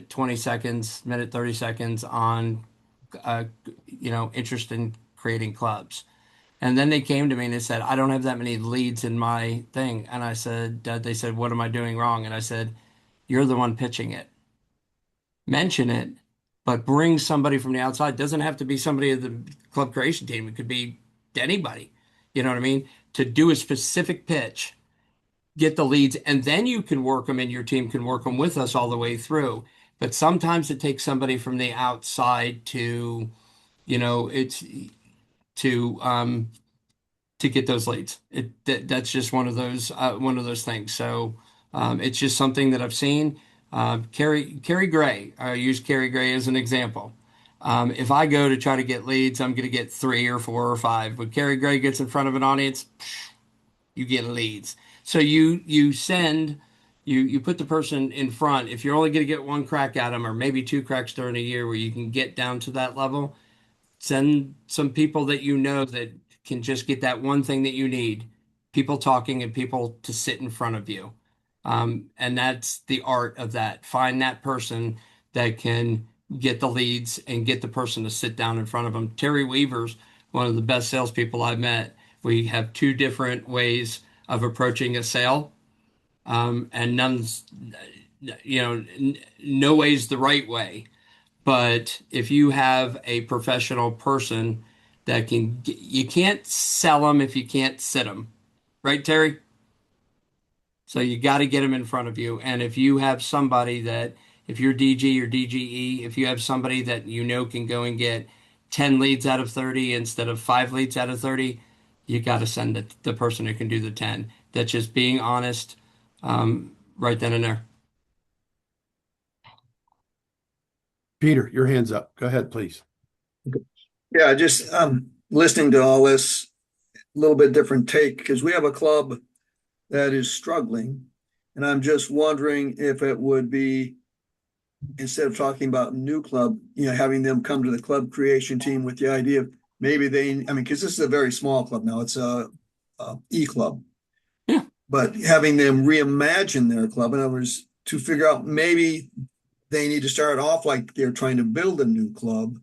[SPEAKER 8] 20 seconds, minute 30 seconds on, interest in creating clubs. And then they came to me and they said, I don't have that many leads in my thing. And I said, they said, what am I doing wrong? And I said, you're the one pitching it. Mention it, but bring somebody from the outside. Doesn't have to be somebody of the club creation team. It could be anybody, you know what I mean? To do a specific pitch, get the leads, and then you can work them and your team can work them with us all the way through. But sometimes it takes somebody from the outside to, it's to get those leads. That's just one of those things. So it's just something that I've seen. Carrie Gray, I use Carrie Gray as an example. If I go to try to get leads, I'm going to get 3 or 4 or 5. When Carrie Gray gets in front of an audience, you get leads. So you put the person in front. If you're only going to get one crack at them, or maybe 2 cracks during a year where you can get down to that level, send some people that you know that can just get that one thing that you need, people talking and people to sit in front of you. And that's the art of that. Find that person that can get the leads and get the person to sit down in front of them. Terry Weaver's one of the best salespeople I've met. We have 2 different ways of approaching a sale, and no way's the right way. But if you have a professional person that you can't sell them if you can't sit them, right, Terry? So you got to get them in front of you. And if you have somebody if you're DG or DGE, if you have somebody that can go and get 10 leads out of 30 instead of 5 leads out of 30, you got to send the person who can do the 10. That's just being honest, right then and there.
[SPEAKER 1] Peter, your hand's up. Go ahead, please.
[SPEAKER 14] Yeah, just listening to all this, a little bit different take, because we have a club that is struggling. And I'm just wondering if it would be, instead of talking about new club, having them come to the club creation team with the idea of maybe because this is a very small club now, it's a e-club.
[SPEAKER 8] Yeah.
[SPEAKER 14] But having them reimagine their club, in other words, to figure out maybe they need to start off like they're trying to build a new club.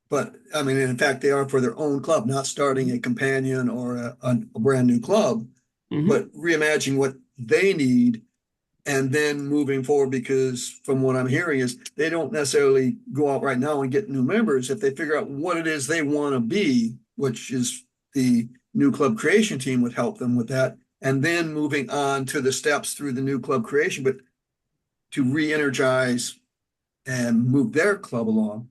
[SPEAKER 14] But in fact, they are for their own club, not starting a companion or a brand new club, but reimagining what they need and then moving forward. Because from what I'm hearing is they don't necessarily go out right now and get new members. If they figure out what it is they want to be, which is the new club creation team would help them with that. And then moving on to the steps through the new club creation, but to re-energize and move their club along.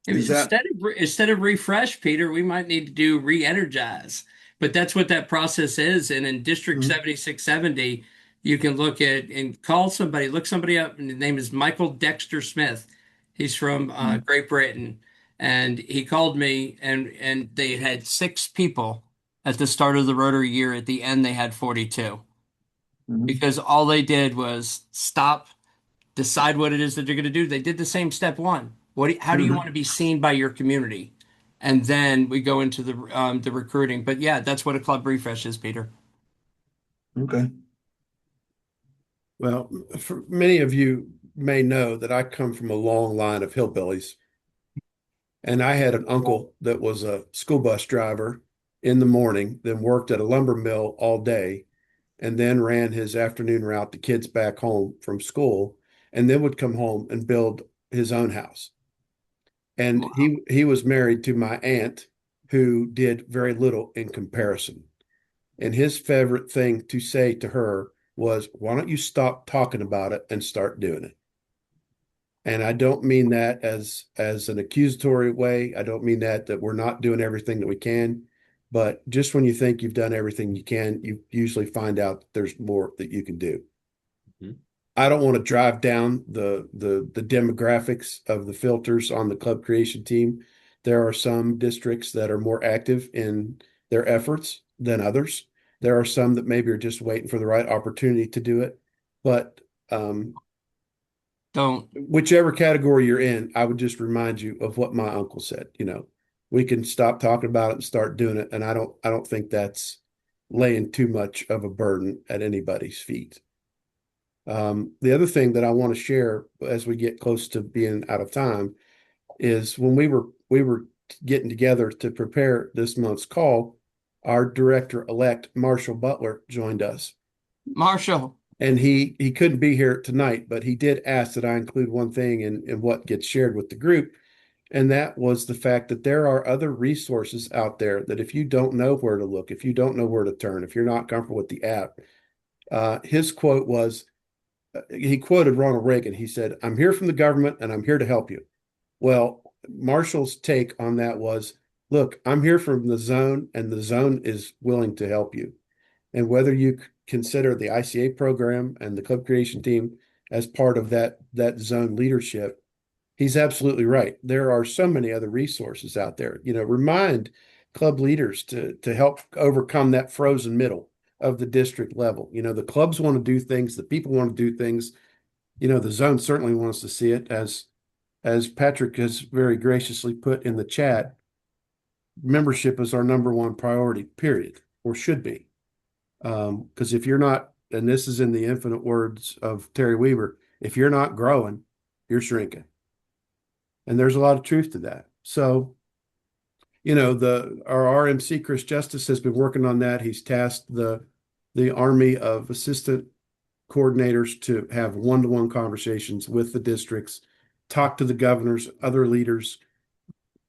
[SPEAKER 8] Instead of refresh, Peter, we might need to do re-energize. But that's what that process is. And in District 7670, you can look at and call somebody, look somebody up, and his name is Michael Dexter Smith. He's from Great Britain. And he called me, and they had 6 people at the start of the Rotary year. At the end, they had 42. Because all they did was stop, decide what it is that they're going to do. They did the same step 1. How do you want to be seen by your community? And then we go into the recruiting. But yeah, that's what a club refresh is, Peter.
[SPEAKER 14] Okay.
[SPEAKER 1] Well, for many of you may know that I come from a long line of hillbillies. And I had an uncle that was a school bus driver in the morning, then worked at a lumber mill all day, and then ran his afternoon route to kids back home from school, and then would come home and build his own house. And he was married to my aunt, who did very little in comparison. And his favorite thing to say to her was, why don't you stop talking about it and start doing it? And I don't mean that as an accusatory way. I don't mean that we're not doing everything that we can. But just when you think you've done everything you can, you usually find out that there's more that you can do. I don't want to drive down the demographics of the filters on the club creation team. There are some districts that are more active in their efforts than others. There are some that maybe are just waiting for the right opportunity to do it. But
[SPEAKER 8] Don't.
[SPEAKER 1] Whichever category you're in, I would just remind you of what my uncle said. We can stop talking about it and start doing it. And I don't think that's laying too much of a burden at anybody's feet. The other thing that I want to share as we get close to being out of time is when we were getting together to prepare this month's call, our director-elect, Marshall Butler, joined us.
[SPEAKER 8] Marshall.
[SPEAKER 1] And he couldn't be here tonight, but he did ask that I include one thing in what gets shared with the group. And that was the fact that there are other resources out there that if you don't know where to look, if you don't know where to turn, if you're not comfortable with the app, his quote was, he quoted Ronald Reagan. He said, "I'm here from the government and I'm here to help you." Well, Marshall's take on that was, look, I'm here from the zone and the zone is willing to help you. And whether you consider the ICA program and the club creation team as part of that zone leadership, he's absolutely right. There are so many other resources out there. Remind club leaders to help overcome that frozen middle of the district level. The clubs want to do things, the people want to do things. The zone certainly wants to see it, as Patrick has very graciously put in the chat. Membership is our number one priority, period, or should be. Because if you're not, and this is in the infinite words of Terry Weaver, if you're not growing, you're shrinking. And there's a lot of truth to that. So, our RMC, Chris Justice, has been working on that. He's tasked the army of assistant coordinators to have one-to-one conversations with the districts, talk to the governors, other leaders,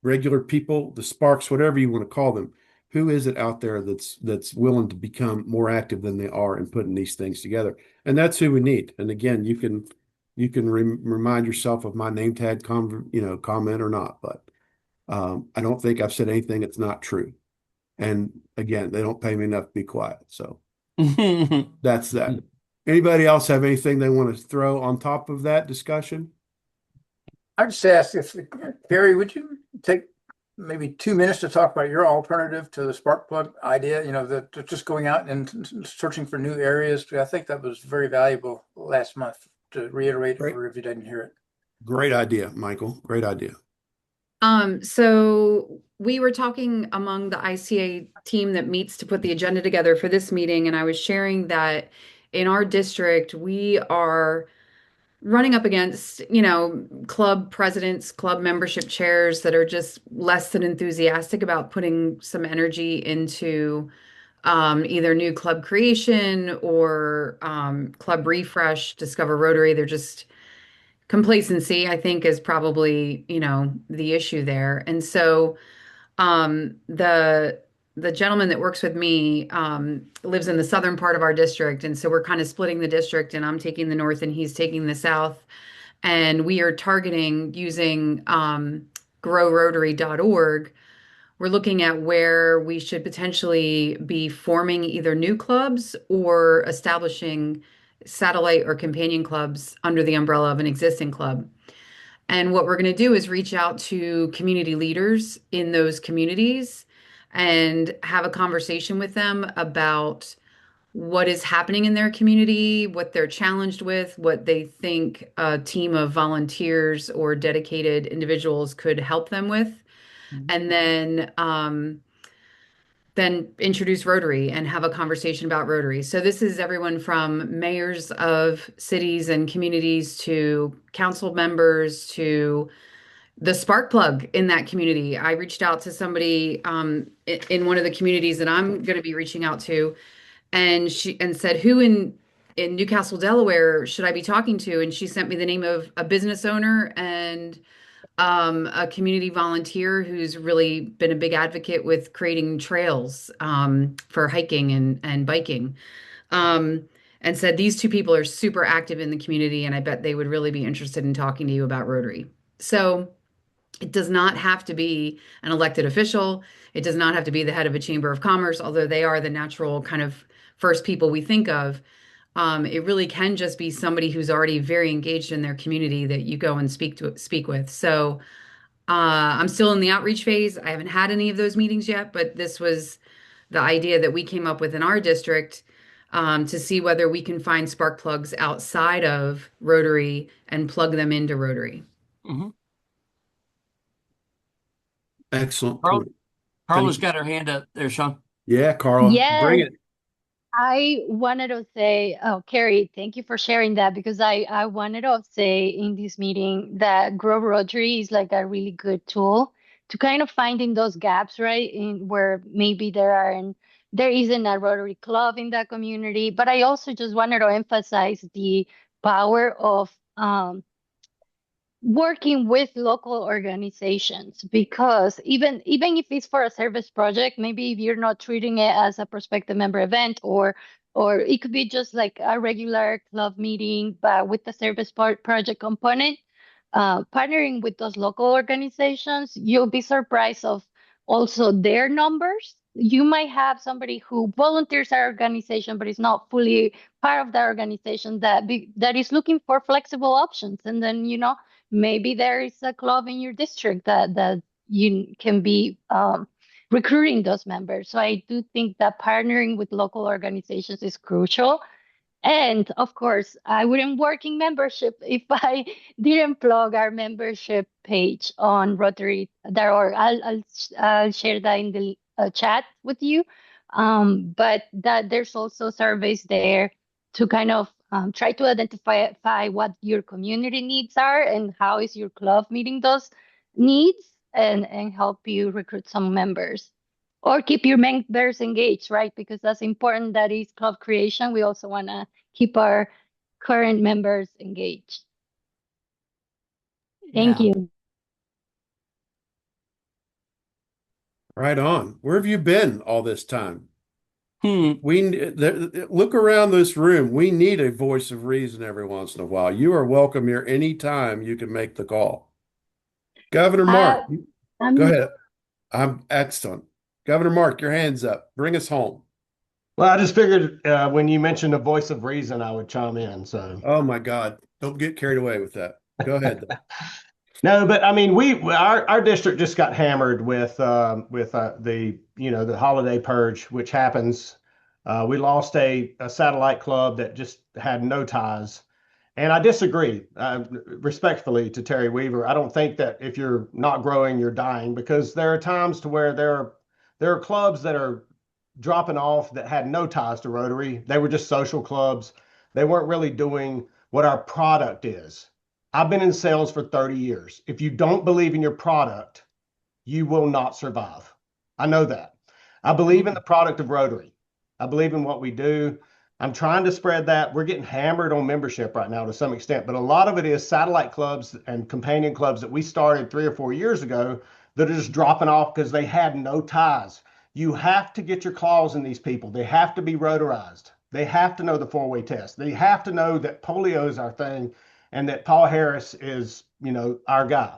[SPEAKER 1] regular people, the sparks, whatever you want to call them. Who is it out there that's willing to become more active than they are in putting these things together? And that's who we need. And again, you can remind yourself of my name tag comment or not, but I don't think I've said anything that's not true. And again, they don't pay me enough to be quiet. So that's that. Anybody else have anything they want to throw on top of that discussion?
[SPEAKER 4] I just asked if, Gary, would you take maybe 2 minutes to talk about your alternative to the spark plug idea? That just going out and searching for new areas. I think that was very valuable last month, to reiterate or if you didn't hear it.
[SPEAKER 1] Great idea, Michael. Great idea.
[SPEAKER 3] So we were talking among the ICA team that meets to put the agenda together for this meeting, and I was sharing that in our district, we are running up against, club presidents, club membership chairs that are just less than enthusiastic about putting some energy into either new club creation or club refresh, Discover Rotary. They're just complacency, I think, is probably, the issue there. And so the gentleman that works with me lives in the southern part of our district. And so we're kind of splitting the district, and I'm taking the north and he's taking the south. And we are targeting using growrotary.org. We're looking at where we should potentially be forming either new clubs or establishing satellite or companion clubs under the umbrella of an existing club. And what we're going to do is reach out to community leaders in those communities and have a conversation with them about what is happening in their community, what they're challenged with, what they think a team of volunteers or dedicated individuals could help them with. And then introduce Rotary and have a conversation about Rotary. So this is everyone from mayors of cities and communities to council members to the spark plug in that community. I reached out to somebody in one of the communities that I'm going to be reaching out to, and said, who in Newcastle, Delaware should I be talking to? And she sent me the name of a business owner and a community volunteer who's really been a big advocate with creating trails for hiking and biking. And said these two people are super active in the community, and I bet they would really be interested in talking to you about Rotary. So it does not have to be an elected official. It does not have to be the head of a chamber of commerce, although they are the natural kind of first people we think of. It really can just be somebody who's already very engaged in their community that you go and speak with. So I'm still in the outreach phase. I haven't had any of those meetings yet, but this was the idea that we came up with in our district. to see whether we can find spark plugs outside of Rotary and plug them into Rotary.
[SPEAKER 8] Mm-hmm.
[SPEAKER 1] Excellent point.
[SPEAKER 8] Carla's got her hand up there, Sean.
[SPEAKER 1] Yeah, Carla, bring
[SPEAKER 2] Yes,
[SPEAKER 1] it.
[SPEAKER 2] I wanted to say, oh, Carrie, thank you for sharing that because I wanted to say in this meeting that Grow Rotary is like a really good tool to kind of finding those gaps, right? In where maybe there isn't a Rotary club in that community. But I also just wanted to emphasize the power of working with local organizations because even if it's for a service project, maybe if you're not treating it as a prospective member event or it could be just like a regular club meeting but with the service project component, partnering with those local organizations, you'll be surprised of also their numbers. You might have somebody who volunteers at our organization but is not fully part of the organization that is looking for flexible options, and then maybe there is a club in your district that you can be recruiting those members. So I do think that partnering with local organizations is crucial. And of course, I wouldn't work in membership if I didn't plug our membership page on Rotary.org. I'll share that in the chat with you. But that there's also surveys there to kind of try to identify what your community needs are and how is your club meeting those needs and help you recruit some members or keep your members engaged, right? Because that's important. That is club creation. We also want to keep our current members engaged. Thank you.
[SPEAKER 1] Right on. Where have you been all this time?
[SPEAKER 8] Hmm.
[SPEAKER 1] Look around this room. We need a voice of reason every once in a while. You are welcome here anytime you can make the call. Governor Mark, go ahead. I'm excellent. Governor Mark, your hand's up. Bring us home.
[SPEAKER 15] Well, I just figured when you mentioned a voice of reason, I would chime in. So,
[SPEAKER 1] oh my God, don't get carried away with that. Go ahead.
[SPEAKER 15] No, but I mean, our district just got hammered with the holiday purge, which happens. We lost a satellite club that just had no ties, and I disagree respectfully to Terry Weaver. I don't think that if you're not growing, you're dying, because there are times to where there are clubs that are dropping off that had no ties to Rotary. They were just social clubs. They weren't really doing what our product is. I've been in sales for 30 years. If you don't believe in your product, you will not survive. I know that. I believe in the product of Rotary. I believe in what we do. I'm trying to spread that. We're getting hammered on membership right now to some extent, but a lot of it is satellite clubs and companion clubs that we started 3 or 4 years ago that are just dropping off because they had no ties. You have to get your claws in these people. They have to be rotarized. They have to know the 4-way test. They have to know that polio is our thing and that Paul Harris is, our guy.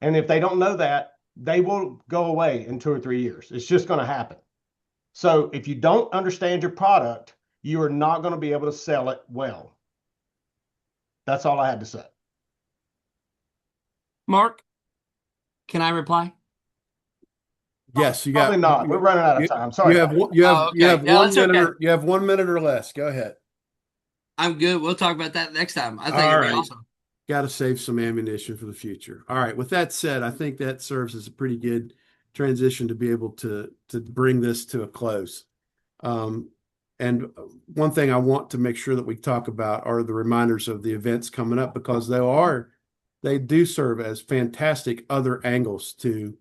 [SPEAKER 15] And if they don't know that, they will go away in 2 or 3 years. It's just going to happen. So if you don't understand your product, you are not going to be able to sell it well. That's all I had to say.
[SPEAKER 8] Mark, can I reply?
[SPEAKER 1] Yes, you
[SPEAKER 15] probably not. We're running out of time. Sorry.
[SPEAKER 1] You have you have 1 minute or less. Go ahead.
[SPEAKER 8] I'm good. We'll talk about that next time. I think
[SPEAKER 1] All
[SPEAKER 8] it'd be
[SPEAKER 1] right.
[SPEAKER 8] awesome.
[SPEAKER 1] Got to save some ammunition for the future. All right. With that said, I think that serves as a pretty good transition to be able to bring this to a close. And one thing I want to make sure that we talk about are the reminders of the events coming up, because they do serve as fantastic other angles to,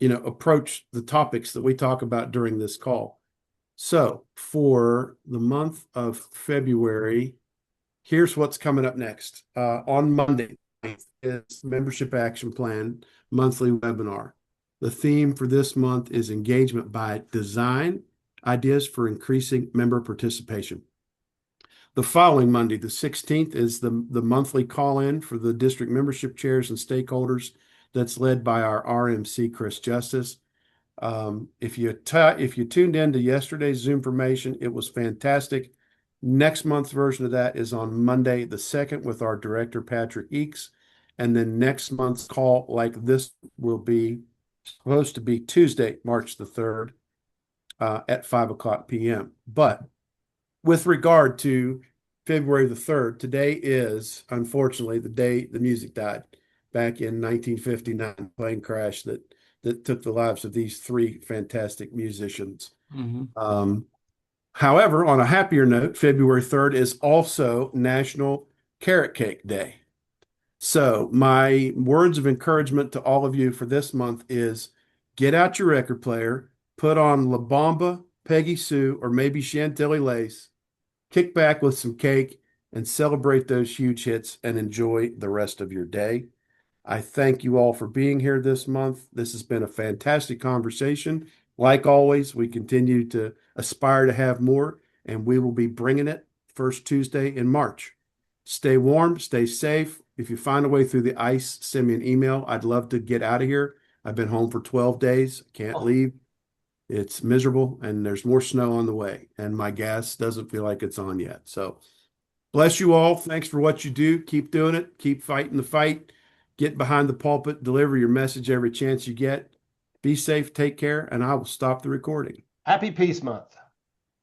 [SPEAKER 1] approach the topics that we talk about during this call. So for the month of February, here's what's coming up next. On Monday is Membership Action Plan monthly webinar. The theme for this month is engagement by design, ideas for increasing member participation. The following Monday, the 16th, is the monthly call-in for the district membership chairs and stakeholders that's led by our RMC, Chris Justice. If you tuned in to yesterday's Zoom formation, it was fantastic. Next month's version of that is on Monday the 2nd with our director, Patrick Eakes. And then next month's call, like this, will be supposed to be Tuesday, March the 3rd at 5 o'clock p.m. But with regard to February the 3rd, today is unfortunately the day the music died back in 1959, plane crash that took the lives of these three fantastic musicians. However, on a happier note, February 3rd is also National Carrot Cake Day. So my words of encouragement to all of you for this month is get out your record player, put on La Bamba, Peggy Sue, or maybe Chantilly Lace, kick back with some cake, and celebrate those huge hits and enjoy the rest of your day. I thank you all for being here this month. This has been a fantastic conversation. Like always, we continue to aspire to have more, and we will be bringing it first Tuesday in March. Stay warm, stay safe. If you find a way through the ice, send me an email. I'd love to get out of here. I've been home for 12 days, can't leave. It's miserable, and there's more snow on the way, and my gas doesn't feel like it's on yet. So bless you all. Thanks for what you do. Keep doing it. Keep fighting the fight. Get behind the pulpit. Deliver your message every chance you get. Be safe. Take care. And I will stop the recording.
[SPEAKER 15] Happy Peace Month.